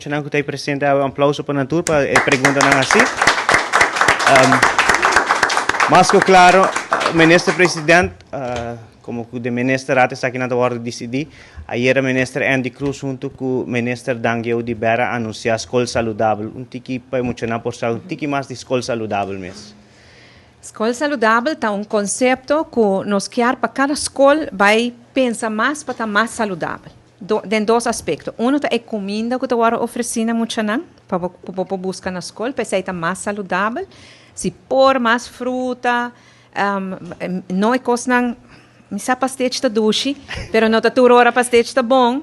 Senang kutay presente un aplauso para Natur para pregunta nang así. Mas que claro, ministro presidente, como que o ministro até está aqui na hora de decidir, ayer o ministro Andy Cruz junto com o ministro Daniel de Vera anunciar escola saudável, tiki para mencionar por um tiki mais de escola saudável mesmo. Escola saudável é um conceito que nos quer para cada escola vai pensar mais para estar mais saudável. Tem dois aspectos. Um é a comida que eu estou oferecendo muito para buscar na escola, para ser mais saudável. Se pôr mais fruta, não é coisa me sabe pastete doce, mas não é tudo hora pastete está bom.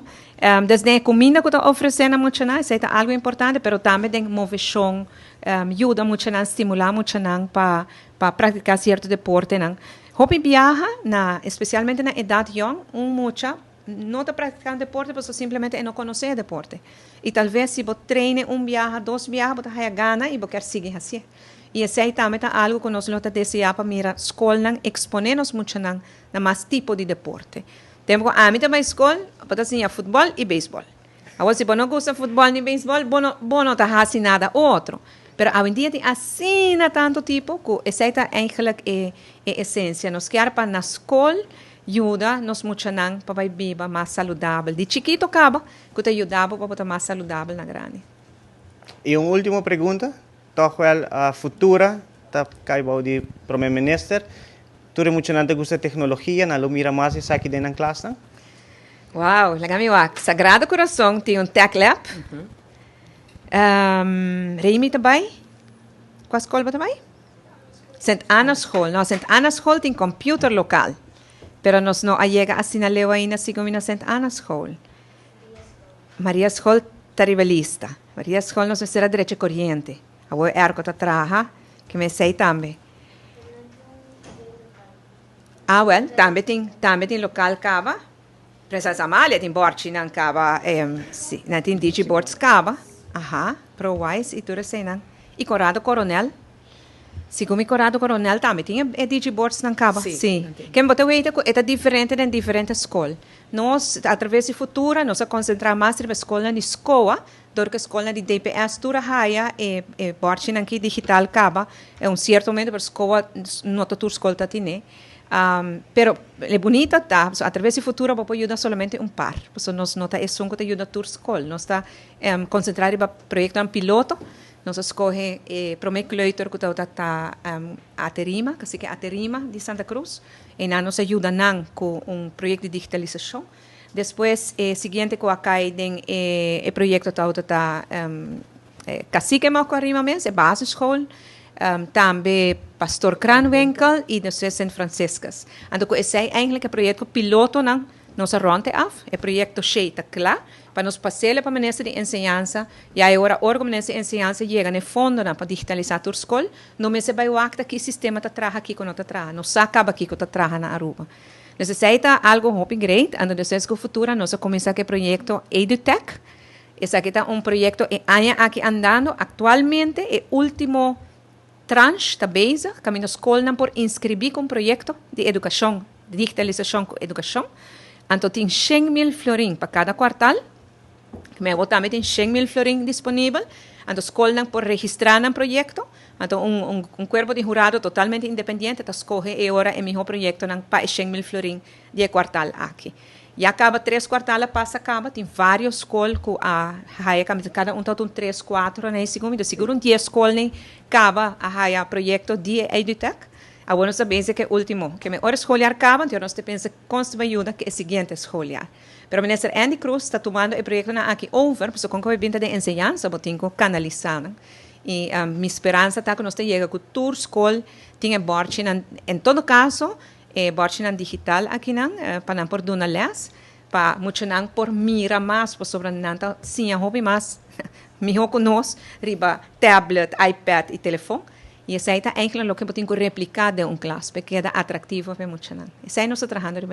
Desde a comida que eu estou oferecendo muito isso é algo importante, mas também tem movição, ajuda muito estimular muito para praticar certo deporte. Hobby viaja, especialmente na idade jovem, mucha não está praticando deporte, mas simplesmente não conhece deporte. E talvez se você treine viaje, 2 viajes, você vai ganhar e você quer seguir assim. E esse aí também é algo que nós desejamos para mirar a escola, exponer-nos muito na mais tipo de deporte. Temos que a também escola, para ensinar futebol e beisebol. Agora, se você não gosta de futebol e beisebol, você não está fazendo nada outro. Mas hoje em dia tem assim tanto tipo que essa é eigenlijk a essência. Nós queremos para na escola ajuda nos muito para viver mais saudável. De chiquito acaba que te ajudava para estar mais saudável na grande. E uma última pergunta, a futura, tá caiba de primeiro-ministro, tu muito não te gusta tecnologia, não lo mira mais isso aqui dentro da classe? Uau, legal meu, Sagrado Coração tem tech lab. Remy também? Qual escola também? St. Anna's Hall. Não, St. Anna's Hall tem computer local. Pero nos no llega a sinalewa ainda como na St. Anna's Hall. Maria's Hall terrivelista. Maria's Hall nos será derecha corriente. Agora ergo ta traja, que me sei também. Well, também tem local cava. Princesa Amália tem borchi nan cava, sim, nan tem digiboards cava. ProWise e tudo assim nan. E Corrado Coronel. Segundo Corrado Coronel também tinha digiboards na cava. Sim. Quem botou veita é diferente em diferentes escolas. Nós, através da futura, nós vamos concentrar mais na escola de escola, do que a escola de DPS tura raia e borchi aqui digital cava. É certo momento para a escola, não toda a escola tem. Pero é bonita, tá? Através da futura, vou ajudar somente par. Porque nós não está é só que ajuda a tua escola. Nós está concentrado para projeto um piloto. Nós escolhe primeiro kleuter que está a Terima, que é a Terima de Santa Cruz, e nos ajuda com projeto de digitalização. Depois, seguinte que acai tem o projeto está Cacique Mocarima mesmo, é base escola, também Pastor Kranwinkel e de Sint Franciscas. Então, esse é eigenlijk o projeto piloto nós ronde af, é projeto cheio, claro, para nos passar para a ministra de ensinança, e agora o ministra de ensinança chega no fundo para digitalizar a escola, não me se vai o acta que o sistema está trabalhando aqui com não está trabalhando, não se acaba aqui com está trabalhando na Aruba. Necessita algo muito grande, então depois que o futuro nós começar com o projeto EduTech, esse aqui é projeto que aqui andando atualmente, é o último tranche está base, que a escola por inscrever com um projeto de educação, de digitalização com educação. Então, tem 100.000 florins para cada quartal. Que também tem 100.000 florins disponível. Então, a escola por registrar no projeto. Então, um corpo de jurado totalmente independente escolhe agora o meu projeto para 100.000 florins de quartal aqui. E acaba 3 quartais, acaba, tem várias escolas que cada um tem 3, 4, né? Seguro 10 escolas, acaba a projeto de EduTech. Agora nós sabemos que é o último, que a hora escolar acaba, então nós pensamos que consta ajuda que é a seguinte escolar. Mas o ministro Andy Cruz está tomando o projeto aqui over, porque com a vinda de ensinança, eu tenho que canalizar. E minha esperança está que nós chegamos com toda a escola, tenha borchi, em todo caso, borchi digital aqui, para não por duna les, para muito não por mira mais, para sobre não, sim, a hobby mais, melhor que nós, riba tablet, iPad e telefone. E essa é eigenlijk o que eu tenho que replicar de classe, porque é atrativo para muitos. Essa é nossa trabalho,